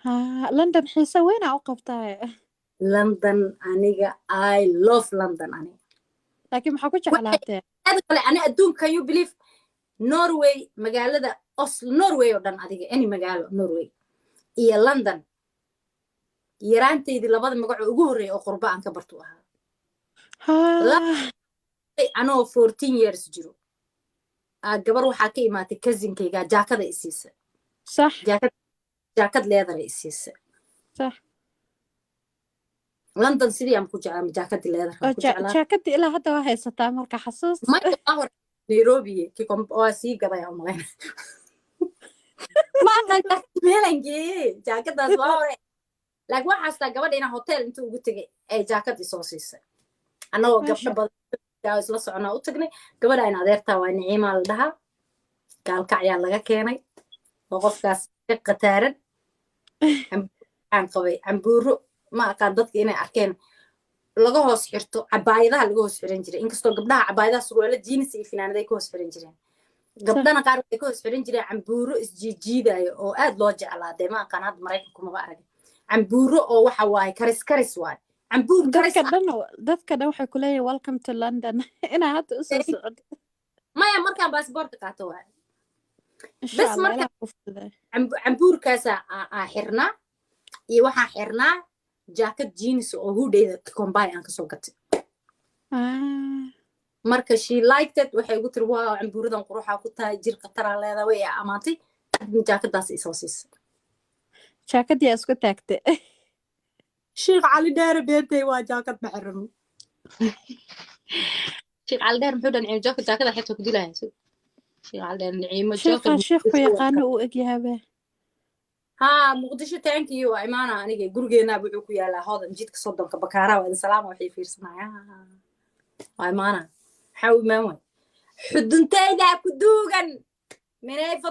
ها لندن xiise weyn aa u qabtaa London aniga I love London aniga laakiin maxaa ku waxay jeclaatee aad kale ani adduunka you believe Norway magaalada Oslo Norway oo dhan adiga any magaalo Norway iyo London yaraanteydii labada magac ugu horeeyay oo qurba aan ka barto ahaa haa anoo 14 years jiro gabar waxaa ka imaatay cousinkayga jaakada isiisa sax jaakad leather isiisa sax London sidii aan ku jeclaa jaakadii leather ku jeclaa jaakadii ilaa hadda waa haysataa marka xasuus ma hor Nairobi waa sii gaday aan malayn ma aqaan meelankii jaakadaas waa hore laakiin waxaa astaa gabadha inaan hotel inta ugu tagay ay jaakad isoo siisay anagoo gabdho badan isla soconaa u tagnay gabadha in adeertaa waa Niciima la dhahaa gaalkacyaa laga keenay oo qofkaas ka qataaran aan qabay cambuuro ma aqaan dadka inay arkeen laga hoos xirto cabaayadaha laga hoos xiran jiray inkastoo gabdhaha cabaayadaha surwaalo jeans iyo finaanaday ka hoos xiran jireen gabdhana qaar waxay ka hoos xiran jireen cambuuro isjiijiidayo oo aad loo jeclaa dee ma aqaan hadda Maraykanku maba arag cambuuro oo waxa waaye karis waaye cambuur karis dadka dhan waxay ku leeyihiin welcome to London inaa hadda u soo socdo maya markaan baasboortka qaato waaye insha Allah ilaa ku fududay cambuurkaasa xirnaa iyo waxaa xirnaa jaakad jeans oo hudheeda combine aan kasoo gatay marka she liked it waxay ugu tiri waa cambuuradan quruxaa ku tahay jir qataraa leedaa way amaantay jaakadaas isoo siisay jaakadii isku taagtay Sheekh Cali Dheere beentay waa jaakad maxram Sheekh Cali Dheere muxuu dhancay jaakada xitaa ku dilahay Sheekh Cali Dheere Niciimo jaakad sheekh ku yaqaan uu egyahay ها مقدشة تانكي وإيمانا أنا جورجينا بيعوكوا يا هذا جيت كصدق كبكارا وإن سلام وحي في صناعة وإيمانا حاول ما وين حدنتي ذا كدوغن من أي